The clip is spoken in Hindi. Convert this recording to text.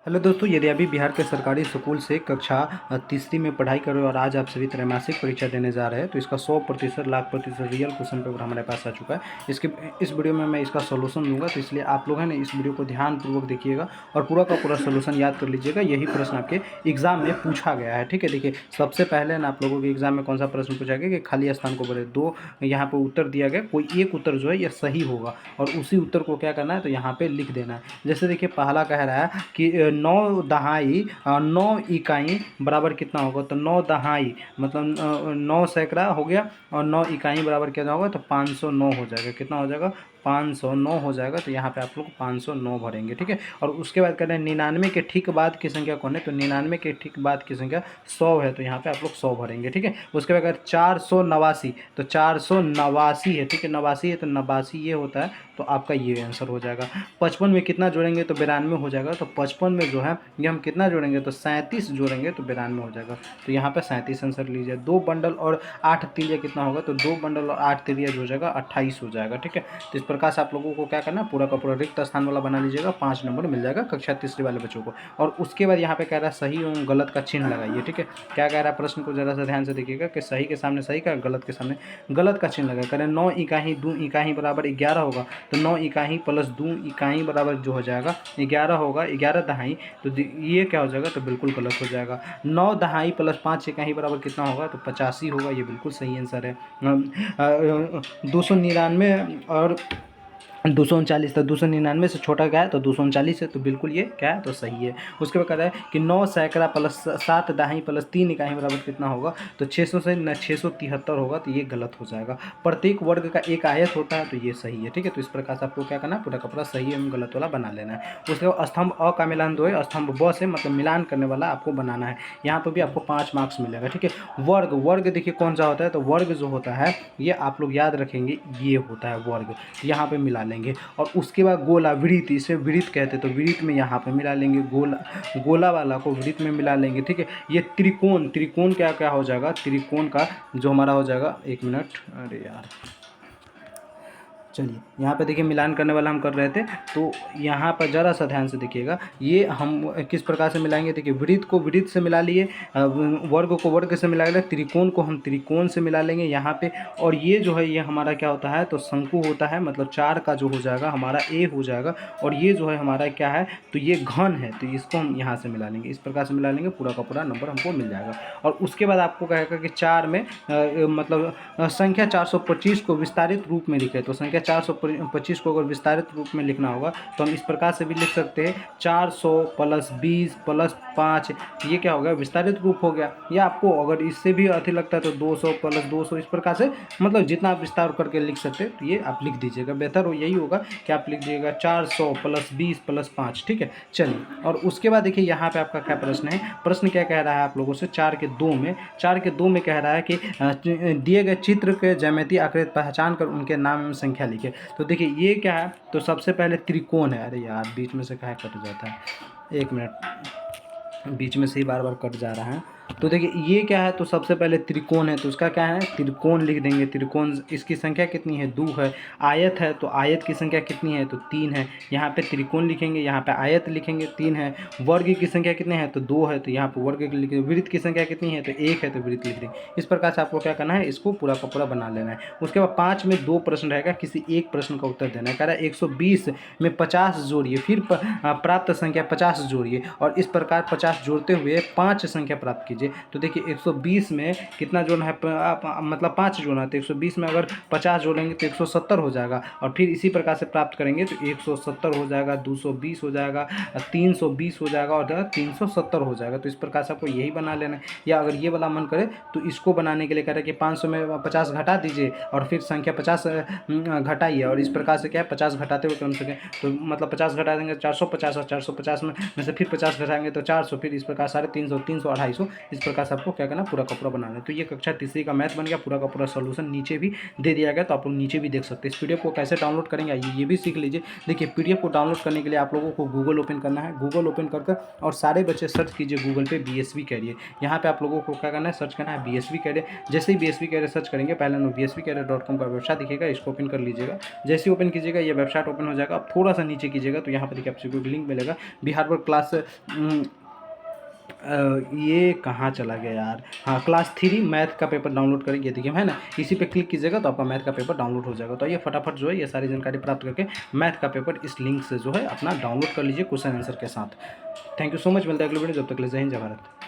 हेलो दोस्तों, यदि अभी बिहार के सरकारी स्कूल से कक्षा तीसरी में पढ़ाई कर रहे हो और आज आप सभी त्रैमासिक परीक्षा देने जा रहे हैं तो इसका 100% लाख प्रतिशत रियल क्वेश्चन पेपर हमारे पास आ चुका है। इस वीडियो में मैं इसका सोल्यूशन दूंगा, तो इसलिए आप लोग हैं ना इस वीडियो को ध्यानपूर्वक देखिएगा और पूरा का पूरा सोल्यूशन याद कर लीजिएगा। यही प्रश्न आपके एग्जाम में पूछा गया है। ठीक है, देखिए सबसे पहले ना आप लोगों के एग्जाम में कौन सा प्रश्न पूछा गया कि खाली स्थान को भरे। दो यहाँ पर उत्तर दिया गया, कोई एक उत्तर जो है यह सही होगा और उसी उत्तर को क्या करना है तो यहाँ पे लिख देना है। जैसे देखिए पहला कह रहा है कि 9 बराबर कितना होगा, तो 9 दहाई मतलब 9 सैकड़ा हो गया और 9 इकाई बराबर कितना होगा तो 509 हो जाएगा। कितना हो जाएगा 509 हो जाएगा। तो यहाँ पे आप लोग 509 भरेंगे। ठीक है, और उसके बाद कह रहे हैं 99 के ठीक बाद की संख्या कौन है, तो 99 के ठीक बाद की संख्या 100 है, तो यहाँ पे आप लोग 100 भरेंगे। ठीक है, उसके बाद अगर 489 तो 489 है। ठीक है, 89 है तो 89 ये होता है, तो आपका ये आंसर हो जाएगा। 55 में कितना जोड़ेंगे तो 92 हो जाएगा। तो 55 में जो है ये हम कितना जोड़ेंगे तो 37 जोड़ेंगे तो 92 हो जाएगा। तो यहाँ पे 37 आंसर लीजिए। 2 बंडल और 8 तिरिया कितना होगा, तो 2 बंडल और 8 तिरिया जो हो जाएगा 28 हो जाएगा। ठीक है, तो इस प्रकार से आप लोगों को क्या करना है, पूरा का पूरा रिक्त स्थान वाला बना लीजिएगा। 5 नंबर मिल जाएगा कक्षा तीसरी वाले बच्चों को। और उसके बाद यहाँ पे कह रहा है सही एवं गलत का चिन्ह लगाइए। ठीक है, क्या कह रहा है प्रश्न को जरा सा ध्यान से देखिएगा कि सही के सामने सही का, गलत के सामने गलत का चिन्ह लगाए। करें 9 इकाई 2 इकाई बराबर 11 होगा, तो 9 इकाई प्लस 2 इकाई बराबर जो हो जाएगा 11 होगा। 11 दहाई तो ये क्या हो जाएगा तो बिल्कुल गलत हो जाएगा। 9 दहाई प्लस 5 इकाई बराबर कितना होगा तो 85 होगा। ये बिल्कुल सही आंसर है। 299 और 239, तो 299 से छोटा क्या है तो 239 है, तो बिल्कुल ये क्या है तो सही है। उसके बाद कह रहा है कि 9 सैकड़ा प्लस 7 दहाई प्लस 3 इकाई बराबर कितना होगा, तो 600 से 673 होगा, तो ये गलत हो जाएगा। प्रत्येक वर्ग का एक आयत होता है, तो ये सही है। ठीक है, तो इस प्रकार से आपको क्या करना है, पूरा का पूरा सही एवं गलत वाला बना लेना है। उसके बाद स्तंभ अ का मिलान 2 है, स्तंभ ब से मतलब मिलान करने वाला आपको बनाना है। यहाँ पर भी आपको 5 मार्क्स मिलेगा। ठीक है, वर्ग वर्ग देखिए कौन सा होता है, तो वर्ग जो होता है ये आप लोग याद रखेंगे, ये होता है वर्ग। यहाँ पे मिला लेंगे। और उसके बाद गोला वृत्त, इसे वृत्त कहते हैं, तो वृत्त में यहाँ पे मिला लेंगे। गोला वाला को वृत्त में मिला लेंगे। ठीक है, ये त्रिकोण, त्रिकोण क्या क्या हो जाएगा, त्रिकोण का जो हमारा हो जाएगा, 1 मिनट, अरे यार चलिए यहाँ पे देखिए मिलान करने वाला हम कर रहे थे, तो यहाँ पर ज़रा सा ध्यान से देखिएगा ये हम किस प्रकार से मिलाएंगे। देखिए वृत्त को वृत्त से मिला लिए, वर्ग को वर्ग से मिला लेंगे, त्रिकोण को हम त्रिकोण से मिला लेंगे यहाँ पे। और ये जो है ये हमारा क्या होता है तो शंकु होता है, मतलब 4 का जो हो जाएगा हमारा ए हो जाएगा। और ये जो है हमारा क्या है तो ये घन है, तो इसको हम यहाँ से मिला लेंगे। इस प्रकार से मिला लेंगे, पूरा का पूरा नंबर हमको मिल जाएगा। और उसके बाद आपको कहेगा कि 4 में मतलब संख्या 425 को विस्तारित रूप में लिखे, तो संख्या 425 को अगर विस्तारित रूप में लिखना होगा तो हम इस प्रकार से भी लिख सकते हैं 400 प्लस 20 प्लस 5, ये क्या हो गया विस्तारित रूप हो गया। या आपको अगर इससे भी अधिक लगता है तो 200 प्लस 200, इस प्रकार से मतलब जितना आप विस्तार करके लिख सकते हैं तो ये आप लिख दीजिएगा। बेहतर हो यही होगा कि आप लिख दीजिएगा 400 प्लस 20 प्लस 5। ठीक है, चलिए और उसके बाद देखिए यहाँ पे आपका क्या प्रश्न है। प्रश्न क्या कह रहा है आप लोगों से, 4 के 2 में कह रहा है कि दिए गए चित्र के ज्यामितीय आकृति पहचान कर उनके नाम एवं संख्या लिखे। तो देखिए ये क्या है तो सबसे पहले त्रिकोण है। अरे यार बीच में से कहाँ कट जाता है, 1 मिनट, बीच में से ही बार बार कट जा रहा है। तो देखिए ये क्या है तो सबसे पहले त्रिकोण है, तो उसका क्या है त्रिकोण लिख देंगे। त्रिकोण इसकी संख्या कितनी है 2 है। आयत है तो आयत की संख्या कितनी है तो 3 है। यहाँ पे त्रिकोण लिखेंगे, यहाँ पे आयत लिखेंगे 3 है। वर्ग की संख्या कितनी है तो 2 है, तो यहाँ पे वर्ग लिखेंगे। वृत्त की संख्या कितनी है तो 1 है, तो वृत्त लिख देंगे। इस प्रकार से आपको क्या करना है, इसको पूरा का पूरा बना लेना है। उसके बाद 5 में 2 प्रश्न रहेगा, किसी एक प्रश्न का उत्तर देना है। कह रहा है 120 में 50 जोड़िए, फिर प्राप्त संख्या 50 जोड़िए और इस प्रकार 50 जोड़ते हुए 5 संख्या प्राप्त कीजिए। तो देखिए 120 में कितना जोड़ना है मतलब 5 जोड़ना है, तो 120 में अगर 50 जोड़ेंगे तो 170 हो जाएगा। और फिर इसी प्रकार से प्राप्त करेंगे तो 170 हो जाएगा, 220 हो जाएगा, 320 हो जाएगा और 370 हो जाएगा। तो इस प्रकार से आपको यही बना लेना है। या अगर ये वाला मन करे तो इसको बनाने के लिए कह रहे हैं कि 500 में 50 घटा दीजिए और फिर संख्या 50 घटाइए। और इस प्रकार से क्या है 50 घटाते हुए कम से कम तो मतलब 50 घटा देंगे 450 और 450 में से फिर 50 घटाएंगे तो 400, फिर इस प्रकार 350, 300, 250, इस प्रकार से आपको क्या करना है, पूरा का पूरा बनाना है। तो ये कक्षा तीसरी का मैथ बन गया, पूरा का पूरा सोल्यूशन नीचे भी दे दिया गया, तो आप लोग नीचे भी देख सकते हैं। इस पीडीएफ को कैसे डाउनलोड करेंगे आइए ये भी सीख लीजिए। देखिए पीडीएफ को डाउनलोड करने के लिए आप लोगों को गूगल ओपन करना है, गूगल ओपन कर और सारे बच्चे सर्च कीजिए गूगल पे बीएसवी कैरियर। यहाँ पे आप लोगों को क्या करना है, सर्च करना है बीएसवी कैरियर। जैसे ही बीएसवी कैरियर सर्च करेंगे, पहले नो BSVcareer.com का वेबसाइट दिखेगा, इसको ओपन कर लीजिएगा। जैसे ही ओपन कीजिएगा ये वेबसाइट ओपन हो जाएगा। आप थोड़ा सा नीचे कीजिएगा तो यहाँ पर देखिए आपको एक लिंक मिलेगा, बिहार बोर्ड क्लास ये कहाँ चला गया यार, हाँ क्लास 3 मैथ का पेपर डाउनलोड करेंगे, देखिए है ना, इसी पे क्लिक कीजिएगा तो आपका मैथ का पेपर डाउनलोड हो जाएगा। तो ये फटाफट जो है ये सारी जानकारी प्राप्त करके मैथ का पेपर इस लिंक से जो है अपना डाउनलोड कर लीजिए क्वेश्चन आंसर के साथ। थैंक यू सो मच, मिलता है अगले वीडियो, जब तक ले जय हिंद जय भारत।